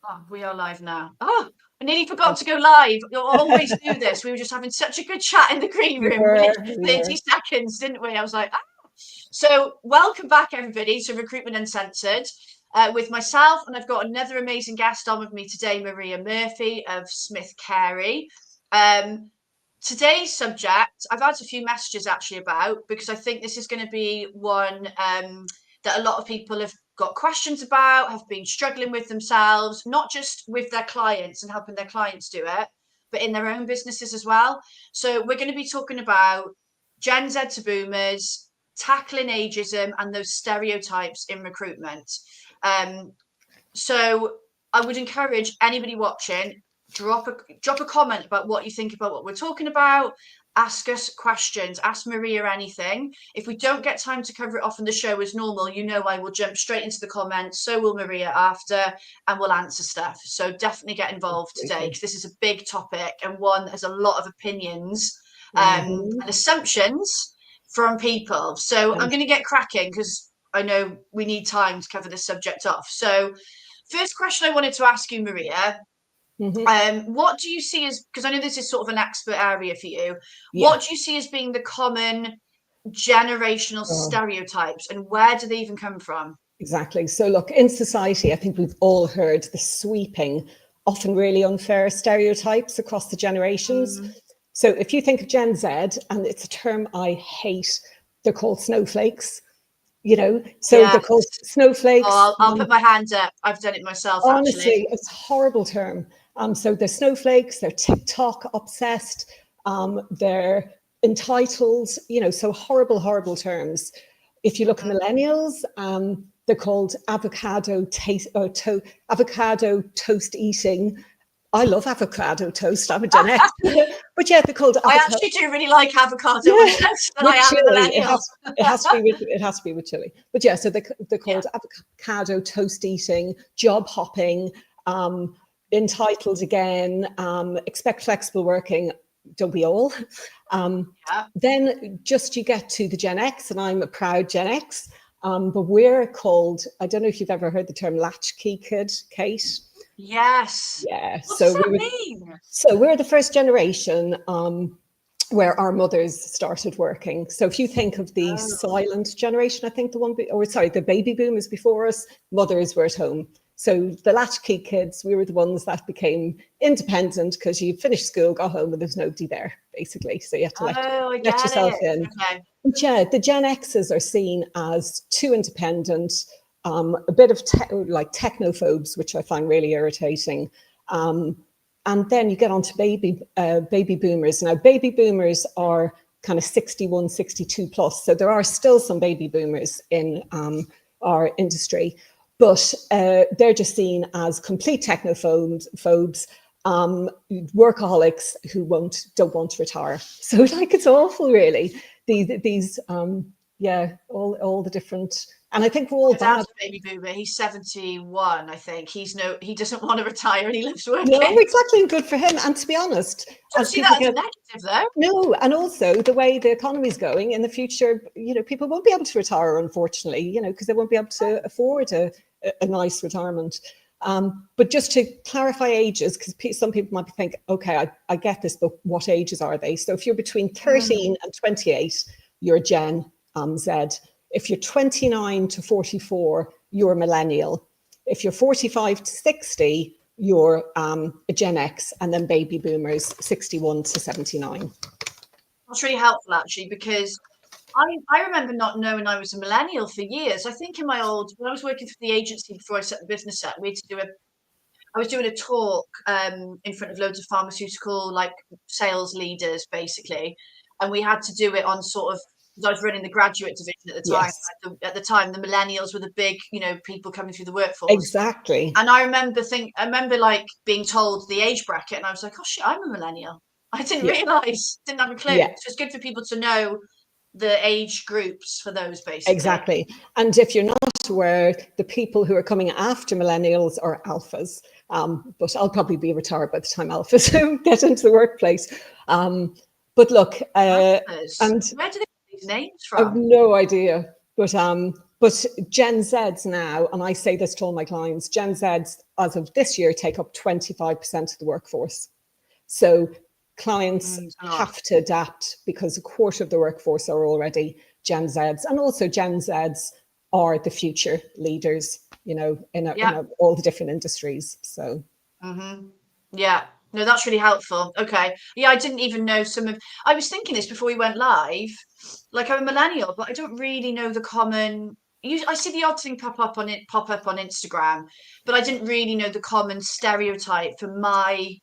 Oh, we are live now. Oh, I nearly forgot to go live. You'll always do this. We were just having such a good chat in the green room. We literally 30 seconds, didn't we? I was like, ah. So welcome back, everybody, to Recruitment Uncensored with myself. And I've got another amazing guest on with me today, Maria Murphy of Smith Carey. Today's subject, I've had a few messages actually about, because I think this is going to be one that a lot of people have got questions about, have been struggling with themselves, not just with their clients and helping their clients do it, but in their own businesses as well. So we're going to be talking about Gen Z to boomers, tackling ageism and those stereotypes in recruitment. So I would encourage anybody watching, drop a comment about what you think about what we're talking about. Ask us questions, ask Maria anything. If we don't get time to cover it off in the show as normal, you know I will jump straight into the comments, so will Maria after, and we'll answer stuff. So definitely get involved today, because this is a big topic and one that has a lot of opinions and assumptions from people. So I'm going to get cracking, because I know we need time to cover this subject off. So first question I wanted to ask you, Maria, what do you see as, because I know this is sort of an expert area for you, what do you see as being the common generational stereotypes, and where do they even come from? Exactly. So look, in society, I think we've all heard the sweeping, often really unfair stereotypes across the generations. So if you think of Gen Z, and it's a term I hate, they're called snowflakes. You know, so they're called snowflakes. Oh, I'll put my hand up. I've done it myself, honestly, actually. It's a horrible term. So they're snowflakes, they're TikTok obsessed, they're entitled, you know, so horrible, horrible terms. If you look at millennials, they're called avocado toast eating. I love avocado toast. I'm a Gen X. But yeah, they're called avocado. I actually do really like avocado toast, and I am a millennial. It has to be with chili. But yeah, so they're called avocado toast eating, job hopping, entitled again, expect flexible working, don't we all? Then just you get to the Gen X, and I'm a proud Gen X, but we're called, I don't know if you've ever heard the term latchkey kid, Kate. Yes. Yeah. What does that mean? So we're the first generation where our mothers started working. So if you think of the silent generation, I think the baby boomers before us, mothers were at home. So the latchkey kids, we were the ones that became independent, because you finished school, got home, and there's nobody there, basically. So you have to let yourself in. Okay. But yeah, the Gen X's are seen as too independent, a bit of like technophobes, which I find really irritating. And then you get on to baby boomers. Now, baby boomers are kind of 61, 62 plus. So there are still some baby boomers in our industry, but they're just seen as complete technophobes, workaholics who don't want to retire. So like, it's awful, really. These all the different. And I think we're all bad. Baby boomer. He's 71, I think. He doesn't want to retire, and he lives working. No, exactly. Good for him. And to be honest, I don't see that as a negative, though. No, and also the way the economy is going in the future, you know, people won't be able to retire, unfortunately, you know, because they won't be able to afford a nice retirement. But just to clarify ages, because some people might be thinking, okay, I get this, but what ages are they? So if you're between 13 and 28, you're Gen Z. If you're 29 to 44, you're a millennial. If you're 45 to 60, you're a Gen X, and then baby boomers, 61 to 79. That's really helpful, actually, because I remember not knowing I was a millennial for years. I think when I was working for the agency before I set the business up, I was doing a talk in front of loads of pharmaceutical sales leaders, basically, and we had to do it on sort of, because I was running the graduate division at the time. Yes. At the time, the millennials were the big, people coming through the workforce. Exactly. And I remember being told the age bracket, and I was like, oh shit, I'm a millennial. I didn't realise, didn't have a clue. Yeah. So it's good for people to know the age groups for those, basically. Exactly. And if you're not aware, the people who are coming after millennials are alphas. But I'll probably be retired by the time alphas get into the workplace. But look, and where do they get these names from? I have no idea. But But Gen Zs now, and I say this to all my clients, Gen Zs as of this year take up 25% of the workforce. So clients have to adapt because a quarter of the workforce are already Gen Zs, and also Gen Zs are the future leaders, you know, in all the different industries. So. Yeah, no, that's really helpful. Okay. Yeah, I didn't even know I was thinking this before we went live. Like, I'm a millennial, but I don't really know the common. I see the odd thing pop up on Instagram, but I didn't really know the common stereotype for my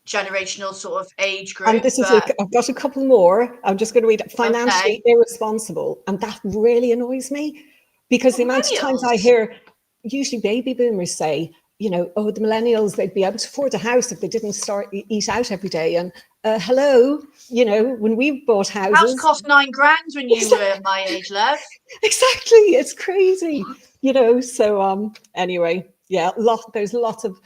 generational sort of age group. And this is I've got a couple more. I'm just going to read financially irresponsible. And that really annoys me because the amount of times I hear usually baby boomers say, you know, oh, the millennials, they'd be able to afford a house if they didn't eat out every day. And hello, you know, when we bought houses. House cost $9,000 when you were my age, love. Exactly. It's crazy, you know. So anyway, yeah, there's lots of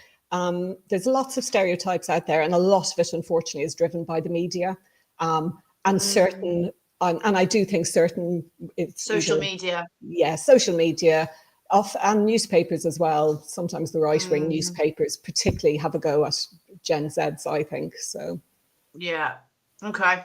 stereotypes out there, and a lot of it, unfortunately, is driven by the media, and certain, and I do think certain social media. Yeah, social media, and newspapers as well. Sometimes the right-wing newspapers, particularly, have a go at Gen Zs, I think. So. Yeah. Okay.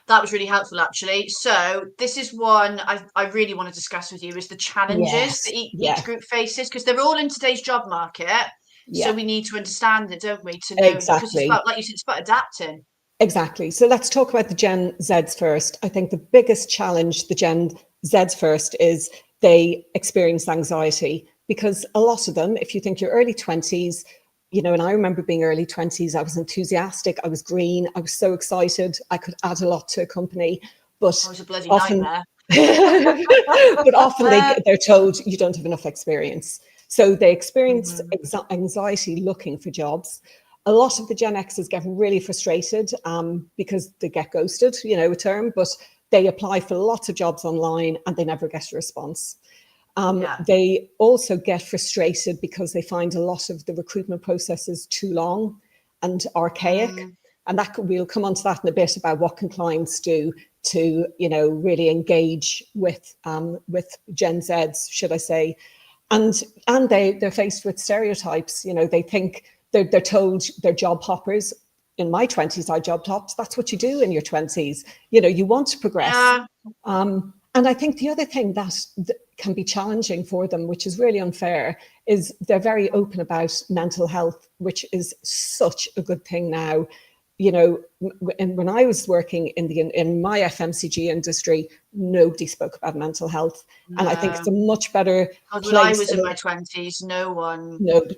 That was really helpful, actually. So this is one I really want to discuss with you, is the challenges that each group faces, because they're all in today's job market. So we need to understand it, don't we? To know, because it's about, like you said, it's about adapting. Exactly. So let's talk about the Gen Zs first. I think the biggest challenge the Gen Zs first is they experience anxiety, because a lot of them, if you think you're early 20s, you know, and I remember being early 20s, I was enthusiastic, I was green, I was so excited, I could add a lot to a company, but I was a bloody often, nightmare. but often they're told you don't have enough experience. So they experience anxiety looking for jobs. A lot of the Gen Xs get really frustrated because they get ghosted, you know, a term, but they apply for lots of jobs online and they never get a response. They also get frustrated because they find a lot of the recruitment processes too long and archaic. And we'll come on to that in a bit about what can clients do to, you know, really engage with Gen Zs, should I say. And they're faced with stereotypes. You know, they think they're told they're job hoppers. In my 20s, I job hopped. That's what you do in your 20s. You know, you want to progress. And I think the other thing that can be challenging for them, which is really unfair, is they're very open about mental health, which is such a good thing now. You know, when I was working in my FMCG industry, nobody spoke about mental health, and I think it's a much better place. When I was in my 20s,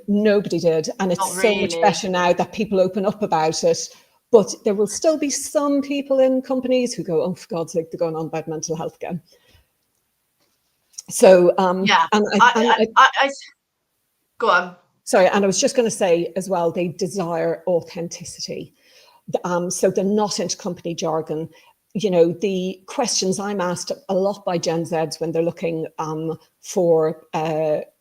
nobody did, and it's so much better now that people open up about it. But there will still be some people in companies who go, "Oh, for God's sake, they're going on about mental health again." So, go on. Sorry, and I was just going to say as well, they desire authenticity. So they're not into company jargon. You know, the questions I'm asked a lot by Gen Zs when they're looking for,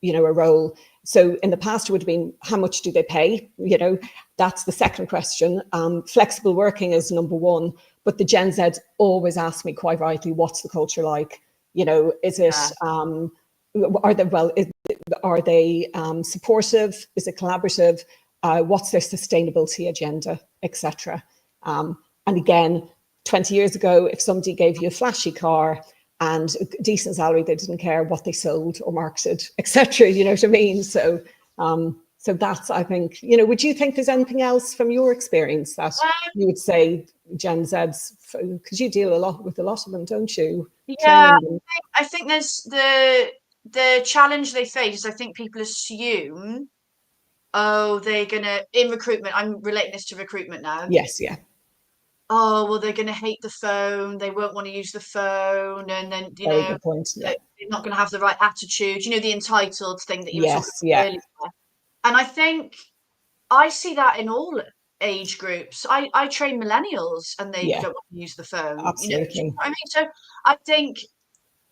you know, a role. So in the past, it would have been, how much do they pay? You know, that's the second question. Flexible working is number one, but the Gen Zs always ask me quite rightly, what's the culture like? You know, is it, are they supportive? Is it collaborative? What's their sustainability agenda, etc. And again, 20 years ago, if somebody gave you a flashy car and a decent salary, they didn't care what they sold or marketed, etc. You know what I mean? So, so that's, I think, you know, would you think there's anything else from your experience that you would say Gen Zs, because you deal with a lot of them, don't you? Yeah, I think there's the challenge they face. I think people assume, oh, they're gonna, in recruitment, I'm relating this to recruitment now. Yes, yeah. Oh, well, they're going to hate the phone. They won't want to use the phone. And then, you Very know, good point. Yeah. they're not going to have the right attitude. You know, the entitled thing that you were talking yeah. about earlier. And I think I see that in all age groups. I train millennials and they don't want to use the phone. Absolutely. You know what I mean? So I think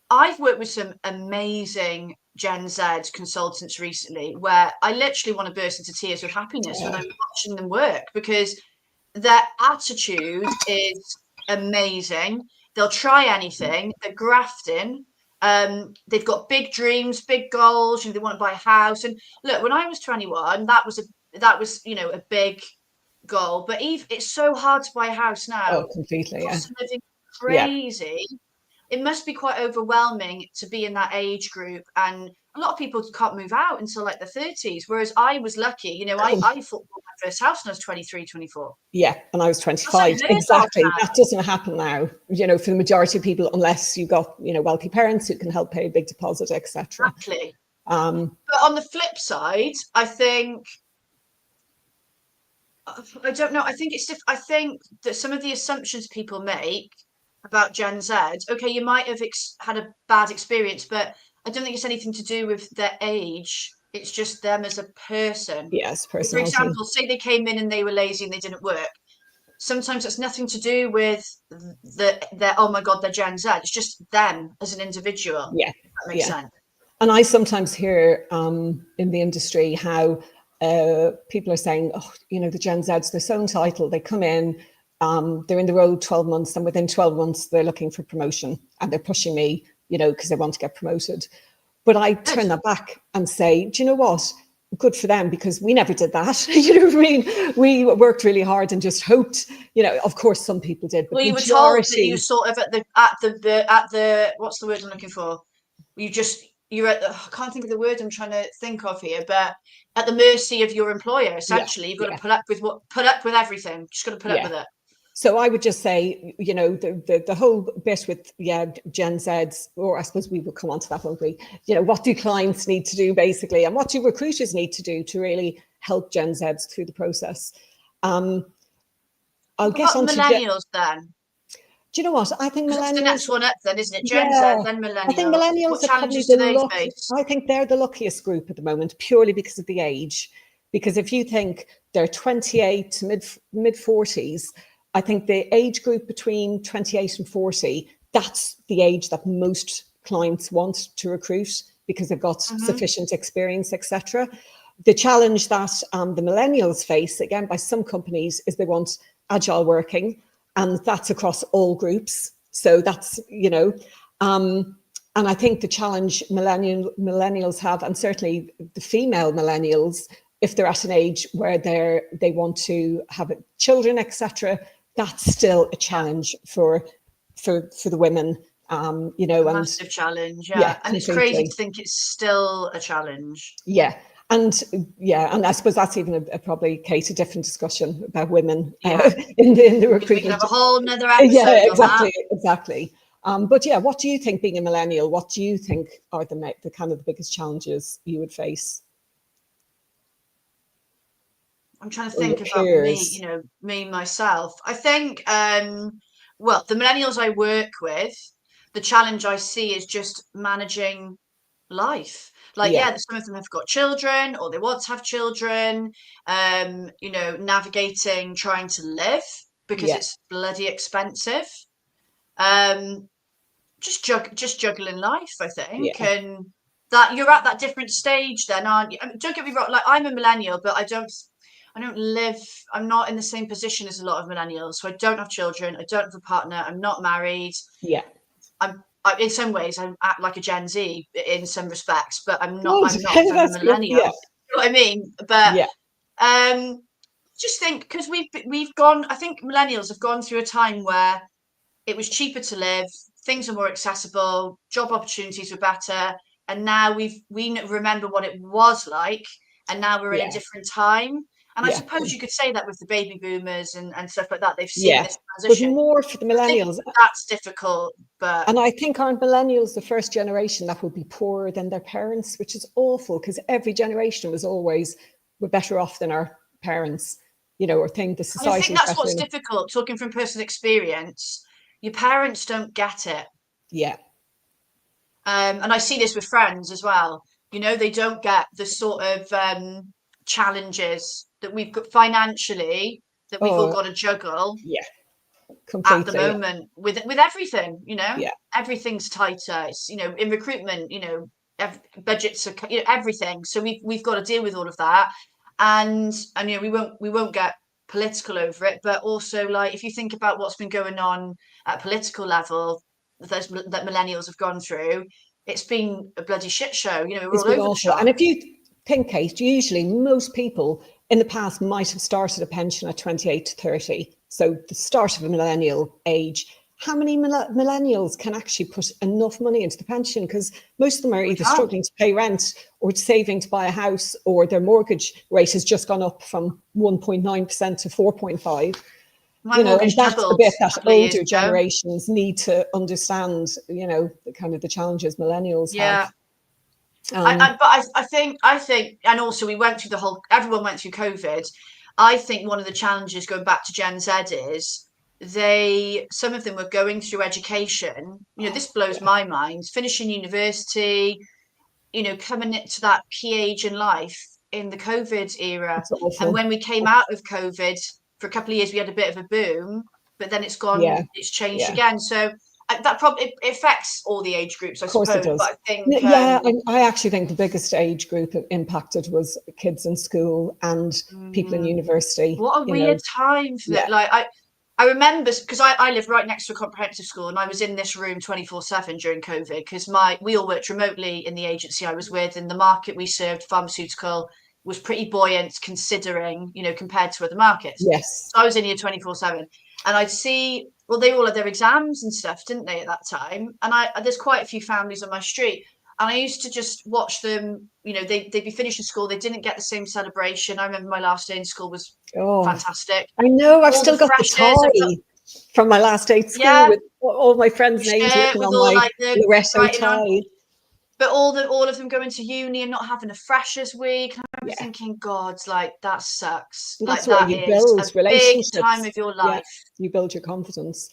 I've worked with some amazing Gen Z consultants recently where I literally want to burst into tears with happiness when I'm watching them work, because their attitude is amazing. They'll try anything. They're grafting. They've got big dreams, big goals, they want to buy a house. And look, when I was 21, that was a big goal. But it's so hard to buy a house now. Oh, completely. Yeah. Cost of living Yeah. crazy. It must be quite overwhelming to be in that age group, and a lot of people can't move out until like the 30s, whereas I was lucky. I bought my first house when I was 23, 24. Yeah, and I was 25. Exactly. That doesn't happen now, for the majority of people, unless you've got, wealthy parents who can help pay a big deposit, etc. Exactly. But on the flip side, I think, I don't know, I think I think that some of the assumptions people make about Gen Z, okay, you might have had a bad experience, but I don't think it's anything to do with their age. It's just them as a person. Yes, For personality. example, say they came in and they were lazy and they didn't work. Sometimes it's nothing to do with their oh my God, they're Gen Z. It's just them as an individual. Yeah, That makes sense. And I sometimes hear in the industry how people are saying, oh, the Gen Zs, they're so entitled. They come in, they're in the role 12 months, and within 12 months, they're looking for promotion, and they're pushing me, because they want to get promoted. But I turn that back and say, do you know what? Good for them, because we never did that. You know what I mean? We worked really hard and just hoped, of course some people did, but well, you were told that you sort of at the what's the word I'm looking for? You're at I can't think of the word I'm trying to think of here, but at the mercy of your employer, essentially. You've got to put up with everything. Just got to put up with it. So I would just say, the whole bit with, Gen Zs, or I suppose we will come on to that, won't we? What do clients need to do, basically, and what do recruiters need to do to really help Gen Zs through the process? I'll get on to millennials then. Do you know what? I think millennials. It's the next one up then, isn't it? Gen Z, then millennials. I think millennials what are challenges probably do they face? I think they're the luckiest group at the moment, purely because of the age. Because if you think they're 28 to mid 40s, I think the age group between 28 and 40, that's the age that most clients want to recruit, because they've got sufficient experience, etc. The challenge that the millennials face, again, by some companies, is they want agile working, and that's across all groups. So that's, and I think the challenge millennials have, and certainly the female millennials, if they're at an age where they want to have children, etc., that's still a challenge for the women. A massive challenge, and completely. It's crazy to think it's still a challenge. And I suppose that's even probably, Kate, a different discussion about women in the recruitment. We can have a whole nother episode on that. Exactly. But what do you think, being a millennial? What do you think are the kind of the biggest challenges you would face? I'm trying to think about me, myself. I think, well, the millennials I work with, the challenge I see is just managing life. Like, some of them have got children, or they want to have children, navigating trying to live, because it's bloody expensive. Just juggling life, I think. And that you're at that different stage then, aren't you? I mean, don't get me wrong, like, I'm a millennial, but I don't live, I'm not in the same position as a lot of millennials. So I don't have children, I don't have a partner, I'm not married. In some ways, I'm like a Gen Z in some respects, but I'm not a millennial. You know what I mean? But just think, because we've gone, I think millennials have gone through a time where it was cheaper to live, things are more accessible, job opportunities were better, and now we remember what it was like, and now we're in a different time. And I suppose you could say that with the baby boomers and stuff like that. They've seen this transition. But more for the millennials. That's difficult. And I think, aren't millennials the first generation that will be poorer than their parents, which is awful, because every generation was always, we're better off than our parents, or think the society. I think that's what's difficult, talking from personal experience. Your parents don't get it. And I see this with friends as well. They don't get the sort of challenges that we've got financially, that we've all got to juggle completely at the moment with everything. Everything's tighter. It's, in recruitment, budgets are, everything. So we've got to deal with all of that, and we won't get political over it, but also, like, if you think about what's been going on at political level that millennials have gone through, it's been a bloody shit show. You know, we're It's all been over the awful. shop. And if you think, Kate, usually most people in the past might have started a pension at 28 to 30. So the start of a millennial age. How many millennials can actually put enough money into the pension? Because most of them are either struggling to pay rent or saving to buy a house, or their mortgage rate has just gone up from 1.9% to 4.5%. My You know, and mortgage that's the doubled bit that a couple of years older ago. generations need to understand, you know, the kind of the challenges millennials Yeah. have. But I think, and also we went through everyone went through COVID. I think one of the challenges going back to Gen Z is some of them were going through education. You know, this blows my mind, finishing university, you know, coming into that key age in life in the COVID era. It's awful. And when we came out of COVID, for a couple of years, we had a bit of a boom, but then it's gone, it's changed again. So that probably it affects all the age groups, I Of course it suppose. does. But I think, I actually think the biggest age group impacted was kids in school and people in university. What a weird time for that. Like I remember, because I live right next to a comprehensive school, and I was in this room 24/7 during COVID because we all worked remotely in the agency I was with, and the market we served, pharmaceutical, was pretty buoyant considering, you know, compared to other markets. Yes. So I was in here 24/7, and I'd see, well, they all had their exams and stuff, didn't they, at that time? And there's quite a few families on my street, and I used to just watch them. You know, they'd be finishing school, they didn't get the same celebration. I remember my last day in school was fantastic. I know, I've All still got the tie from my last day at school with all my friends' names written on my like Loretto tie. But all of them going to uni and not having a freshers week. I remember thinking, God, like that sucks. And that's like where that you build is a relationships. big time of your life. You build your confidence.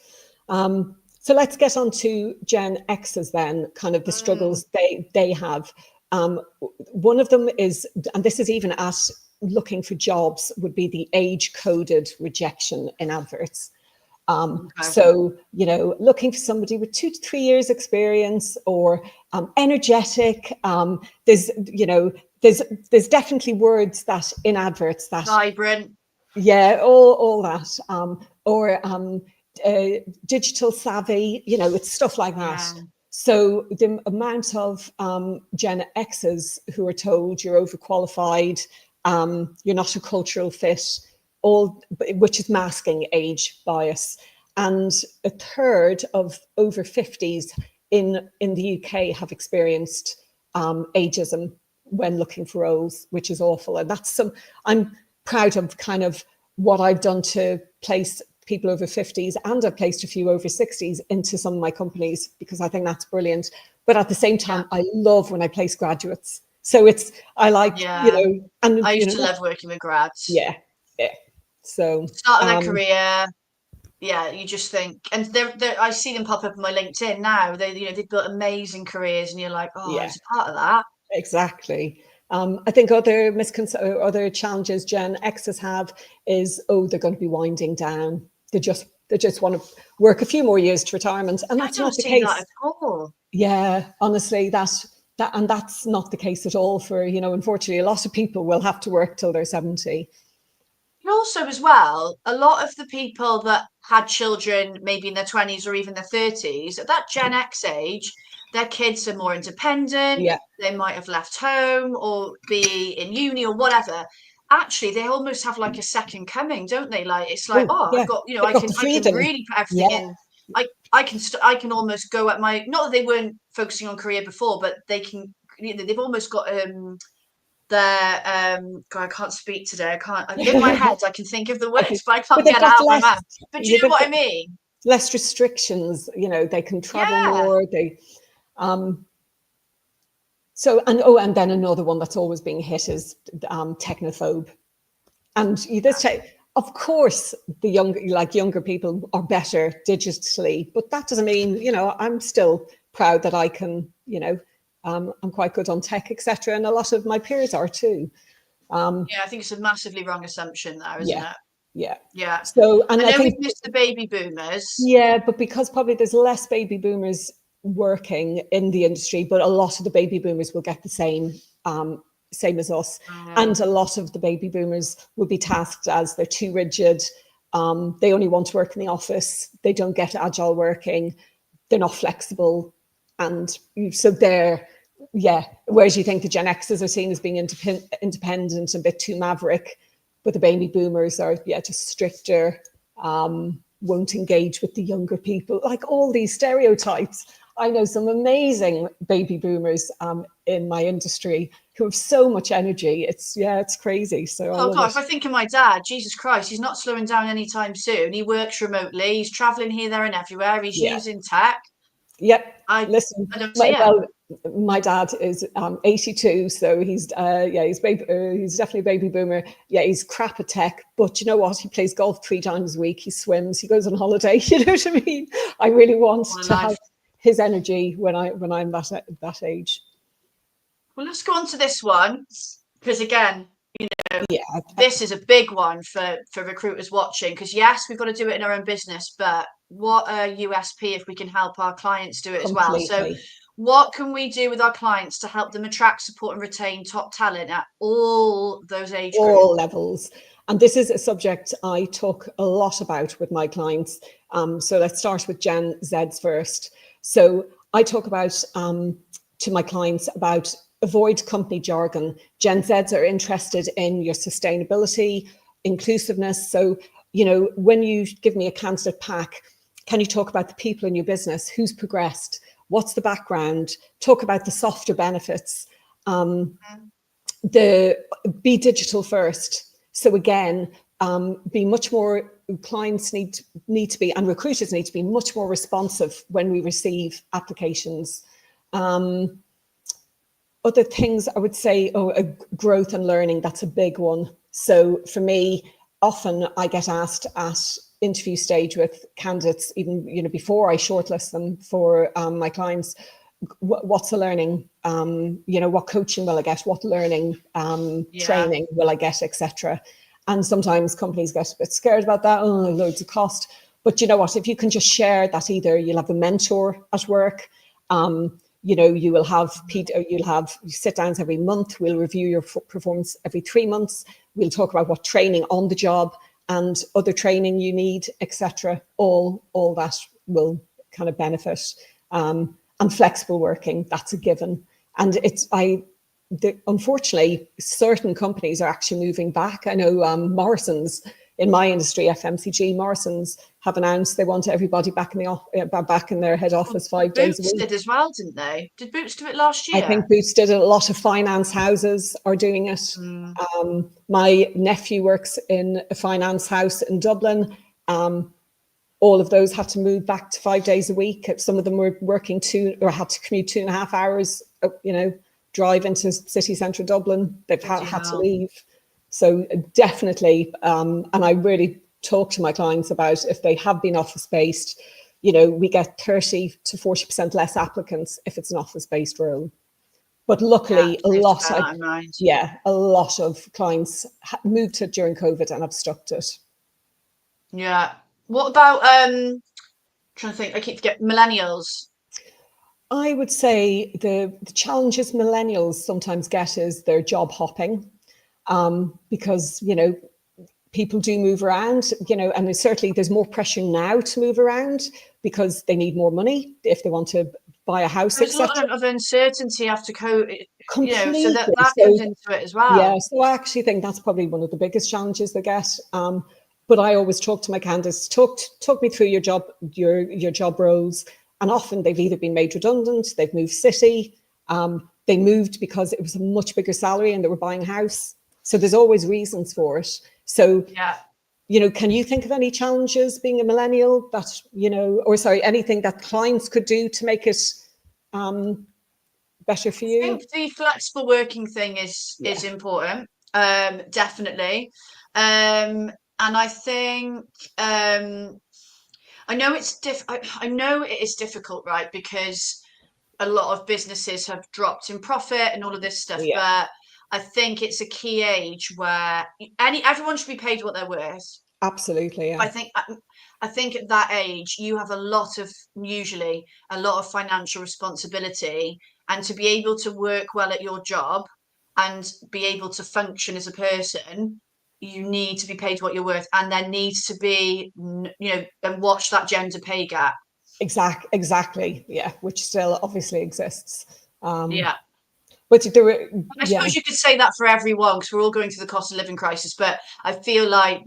So let's get on to Gen X's then, kind of the struggles they have. One of them is, and this is even at looking for jobs, would be the age-coded rejection in adverts. So, you know, looking for somebody with 2 to 3 years experience or energetic. There's definitely words that in adverts that vibrant. Yeah, all that. Or digital savvy, you know, it's stuff like that. Yeah. So the amount of Gen X's who are told you're overqualified, you're not a cultural fit, which is masking age bias. And a third of over 50s in the UK have experienced ageism when looking for roles, which is awful. And I'm proud of kind of what I've done to place people over 50s, and I've placed a few over 60s into some of my companies because I think that's brilliant. But at the same time, I love when I place graduates. So you know, and I used to love working with grads. Yeah. So start of their career. Yeah, you just think, and I see them pop up on my LinkedIn now. They've built amazing careers, and you're like, oh, I was a part of that. Exactly. I think other challenges Gen X's have is, they're going to be winding down. They just want to work a few more years to retirement, and that's not the case. That at all. Yeah, honestly, that's not the case at all. For, you know, unfortunately, a lot of people will have to work till they're 70. And also, as well, a lot of the people that had children maybe in their 20s or even their 30s, at that Gen X age, their kids are more independent. Yeah. They might have left home or be in uni or whatever. Actually, they almost have like a second coming, don't they? Like, it's like, I've got, you know, I can really put everything in. I can almost go at my, not that they weren't focusing on career before, but they've almost got I can't speak today. In my head I can think of the words, but I can't get out of my mouth. But do you know what I mean? Less restrictions, you know, they can travel more. They and then another one that's always being hit is technophobe. And of course the younger people are better digitally, but that doesn't mean, you know, I'm still proud that I can, you know, I'm quite good on tech, etc. And a lot of my peers are too. I think it's a massively wrong assumption there, isn't it? Yeah. So, and I think we've missed the baby boomers. Yeah, but because probably there's less baby boomers working in the industry, but a lot of the baby boomers will get the same as us. And a lot of the baby boomers will be tasked as they're too rigid. They only want to work in the office. They don't get agile working. They're not flexible. And so there, yeah, whereas you think the Gen Xers are seen as being independent, a bit too maverick, but the baby boomers are, just stricter, won't engage with the younger people, like all these stereotypes. I know some amazing baby boomers in my industry who have so much energy. It's crazy. So I Oh love God, it. if I think of my dad, Jesus Christ, he's not slowing down anytime soon. He works remotely, he's traveling here, there, and everywhere. He's Yeah. using tech. Yep. I Listen, I don't see it. well, my dad is 82, so he's he's definitely a baby boomer. Yeah, he's crap at tech, but you know what? He plays golf 3 times a week. He swims. He goes on holiday. You know what I mean? I really want What a to have life. his energy when I'm that age. Well, let's go on to this one because again, Yeah, this is a big one for recruiters watching. Because yes, we've got to do it in our own business, but what a USP if we can help our clients do it as well. So, completely. what can we do with our clients to help them attract, support, and retain top talent at all those age groups? All levels. And this is a subject I talk a lot about with my clients. So let's start with Gen Zs first. So I talk about to my clients about avoid company jargon. Gen Zs are interested in your sustainability, inclusiveness. So, when you give me a candidate pack, can you talk about the people in your business? Who's progressed? What's the background? Talk about the softer benefits. Be digital first. So again, be much more, clients need to be, and recruiters need to be much more responsive when we receive applications. Other things I would say, growth and learning, that's a big one. So for me, often I get asked at interview stage with candidates, even before I shortlist them for my clients, what's the learning? What coaching will I get? What learning training will I get, etc. And sometimes companies get a bit scared about that. Oh, loads of cost. But you know what? If you can just share that, either you'll have a mentor at work. You will have sit downs every month. We'll review your performance every 3 months. We'll talk about what training on the job and other training you need, etc. All that will kind of benefit. And flexible working, that's a given. And unfortunately, certain companies are actually moving back. I know Morrison's, in my industry, FMCG, Morrison's have announced they want everybody back in their head office 5 days a Boots week. did as well, didn't they? Did Boots do it last I year? think Boots did it. A lot of finance houses are doing it. My nephew works in a finance house in Dublin. All of those had to move back to 5 days a week. Some of them were working had to commute 2.5 hours, drive into city centre Dublin. They've had to leave. So definitely, and I really talk to my clients about, if they have been office-based, we get 30 to 40% less applicants if it's an office-based role. But luckily, a lot of clients moved to it during COVID and have stuck to it. Yeah. What about trying to think, I keep forgetting millennials. I would say the challenges millennials sometimes get is their job hopping, because people do move around, and certainly there's more pressure now to move around because they need more money if they want to buy a house. There's a lot of uncertainty after COVID, Completely. so that comes into it as well. Yeah, so I actually think that's probably one of the biggest challenges they get. But I always talk to my candidates, talk me through your job roles. And often they've either been made redundant, they've moved city, they moved because it was a much bigger salary and they were buying a house. So there's always reasons for it. So, can you think of any challenges being a millennial that, anything that clients could do to make it better for you? I think the flexible working thing is important, definitely. And I think I know I know it is difficult, right? Because a lot of businesses have dropped in profit and all of this stuff. But I think it's a key age where everyone should be paid what they're worth. Absolutely, yeah. I think at that age you have usually a lot of financial responsibility, and to be able to work well at your job and be able to function as a person, you need to be paid what you're worth, and there needs to be, and watch that gender pay gap. Exactly. Yeah, which still obviously exists. Yeah. But there were, I suppose you could say that for everyone, because we're all going through the cost of living crisis. But I feel like,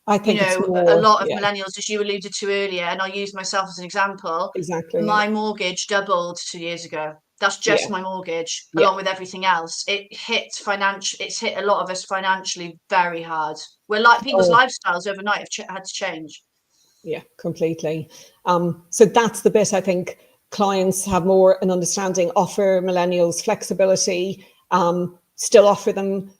I think it's a more, lot of yeah, millennials, as you alluded to earlier, and I'll use myself as an example, exactly. my mortgage doubled 2 years ago. That's just Yeah, my mortgage, yeah. along with everything else. It's hit a lot of us financially very hard. We're like, people's Oh, lifestyles overnight have had to change. yeah, completely. So that's the bit I think clients have more an understanding, offer millennials flexibility, still offer them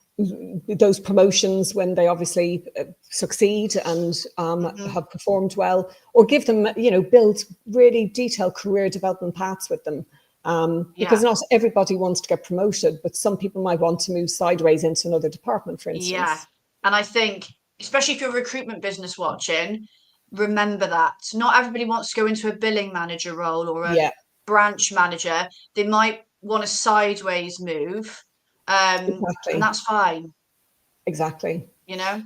those promotions when they obviously succeed and have performed well, or give them, build really detailed career development paths with them. Because Yeah. not everybody wants to get promoted, but some people might want to move sideways into another department, for Yeah. instance. And I think, especially if you're a recruitment business watching, remember that not everybody wants to go into a billing manager role or a Yeah, branch manager. They might want a sideways move. And exactly. that's fine, Exactly. you know?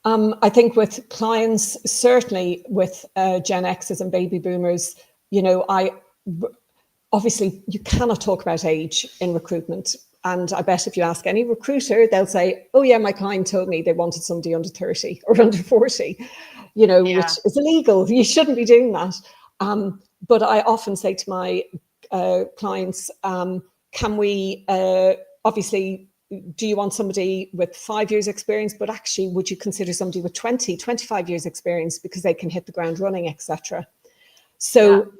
I think with clients, certainly with Gen X's and baby boomers, I obviously you cannot talk about age in recruitment. And I bet if you ask any recruiter, they'll say, "Oh yeah, my client told me they wanted somebody under 30 or under 40," Yeah. which is illegal. You shouldn't be doing that. But I often say to my clients, "Can we obviously?" Do you want somebody with 5 years experience, but actually would you consider somebody with 20, 25 years experience because they can hit the ground running, etc. Yeah. So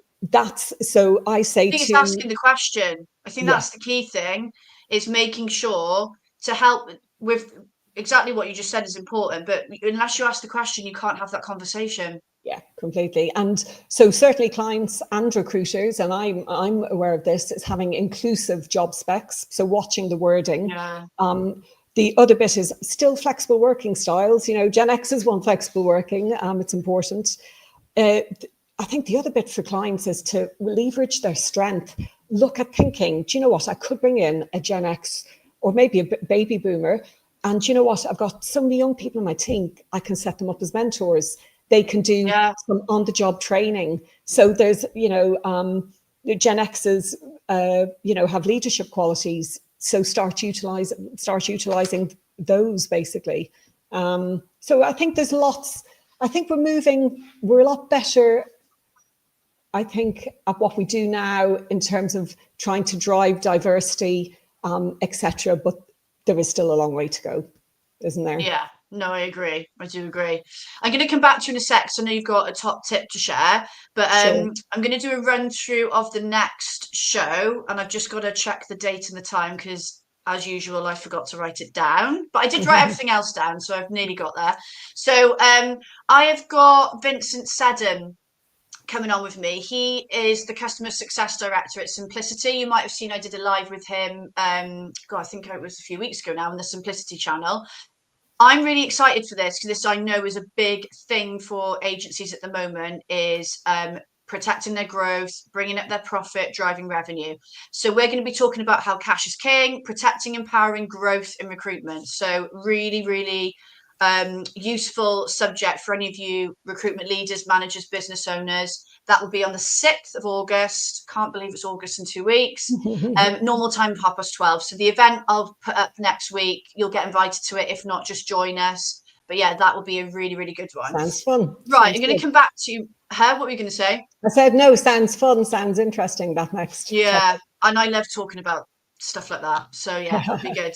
so I say I think it's to, asking the question. I think yeah, that's the key thing, is making sure to help with exactly what you just said is important. But unless you ask the question, you can't have that conversation. yeah, completely. And so certainly clients and recruiters, and I'm aware of this, is having inclusive job specs. So watching the wording. Yeah. The other bit is still flexible working styles. Gen X's want flexible working. It's important. Uh, I think the other bit for clients is to leverage their strength. Look at thinking, do you know what? I could bring in a Gen X or maybe a baby boomer. And do you know what? I've got so many young people in my team. I can set them up as mentors. They can do Yeah. some on-the-job training. So there's, the Gen X's, have leadership qualities. So start utilizing those basically. So I think there's lots. I think we're a lot better, I think, at what we do now in terms of trying to drive diversity, etc. But there is still a long way to go, isn't there? Yeah. No, I agree. I do agree. I'm going to come back to you in a sec, so I know you've got a top tip to share, but Sure. I'm going to do a run through of the next show, and I've just got to check the date and the time because, as usual, I forgot to write it down. But I did write everything else down, so I've nearly got there. So I have got Vincent Seddon coming on with me. He is the customer success director at Simplicity. You might have seen I did a live with him. I think it was a few weeks ago now on the Simplicity channel. I'm really excited for this because this I know is a big thing for agencies at the moment, is protecting their growth, bringing up their profit, driving revenue. So we're going to be talking about how cash is king, protecting, empowering growth in recruitment. So really, really useful subject for any of you recruitment leaders, managers, business owners. That will be on the 6th of August. Can't believe it's August in 2 weeks. Normal time, 12:30. So the event I'll put up next week, you'll get invited to it. If not, just join us. But yeah, that will be a really, really good one. Sounds fun. Right, Sounds I'm going to good. come back to her. What were you going to say? I said no. Sounds fun. Sounds interesting. That next Yeah, topic. and I love talking about stuff like that. So yeah, that'll be good.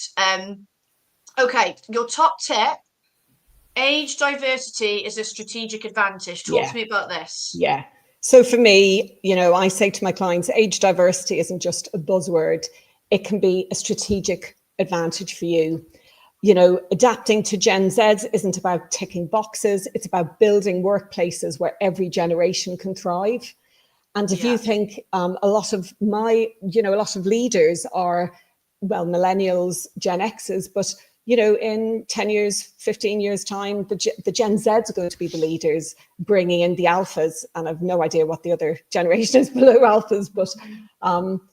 Okay, your top tip: age diversity is a strategic advantage. Talk Yeah. to me about this. Yeah. So for me, I say to my clients, age diversity isn't just a buzzword. It can be a strategic advantage for you. Adapting to Gen Z isn't about ticking boxes. It's about building workplaces where every generation can thrive. And if you Yeah, think a lot of leaders are, well, millennials, Gen X's, but in 10 years, 15 years time, the Gen Zs are going to be the leaders, bringing in the alphas. And I've no idea what the other generation is below alphas. But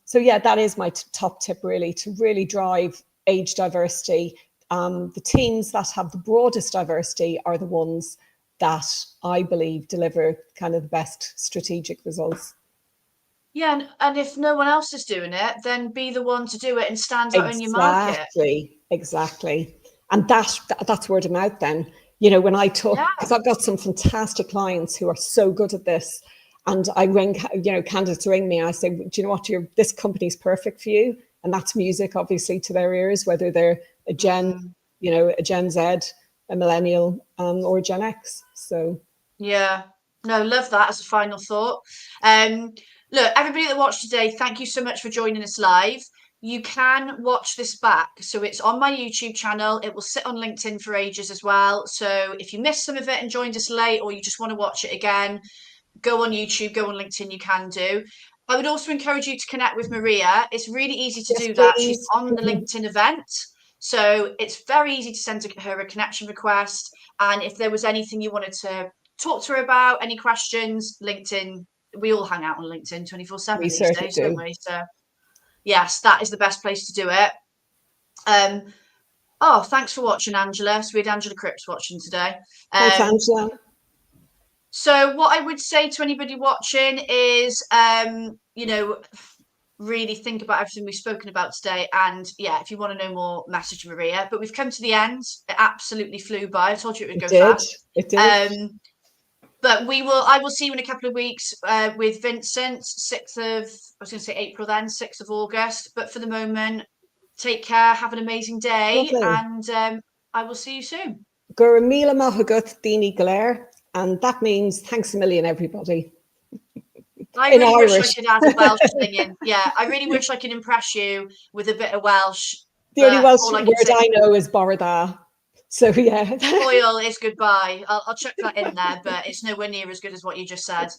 so yeah, that is my top tip, really, to really drive age diversity. The teams that have the broadest diversity are the ones that I believe deliver kind of the best strategic results. Yeah, and if no one else is doing it, then be the one to do it and stand out in your market. Exactly. And that's word of mouth then. You know, when I talk, because I've got some fantastic clients who are so good at this, and I ring, you know, candidates ring me and I say, do you know what, this company's perfect for you. And that's music, obviously, to their ears, whether they're a Gen, you know, a Gen Z, a millennial, or a Gen X. So yeah, no, love that as a final thought. Look, everybody that watched today, thank you so much for joining us live. You can watch this back, so it's on my YouTube channel. It will sit on LinkedIn for ages as well. So if you missed some of it and joined us late, or you just want to watch it again, go on YouTube, go on LinkedIn, you can do. I would also encourage you to connect with Maria. It's really easy to do that. She's on the LinkedIn event. So it's very easy to send her a connection request. And if there was anything you wanted to talk to her about, any questions, LinkedIn, we all hang out on LinkedIn 24/7 these days, don't we? So yes, that is the best place to do it. Oh, thanks for watching, Angela. So we had Angela Cripps watching today. Thanks, Angela. So what I would say to anybody watching is, you know, really think about everything we've spoken about today. And yeah, if you want to know more, message Maria. But we've come to the end. It absolutely flew by. I told you it would go fast. It did. But I will see you in a couple of weeks with Vincent, 6th of, I was going to say April then, 6th of August. But for the moment, take care, have an amazing day, and I will see you soon. Gur míle maith agat daoine go léir, and that means thanks a million, everybody. I really wish I could add a Welsh thing in. Yeah, I really wish I could impress you with a bit of Welsh. The only Welsh word I know is Borada. So yeah. Foil is goodbye. I'll chuck that in there, but it's nowhere near as good as what you just said.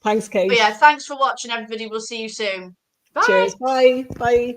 Thanks, Kate. But yeah, thanks for watching, everybody. We'll see you soon. Bye. Cheers. Bye. Bye.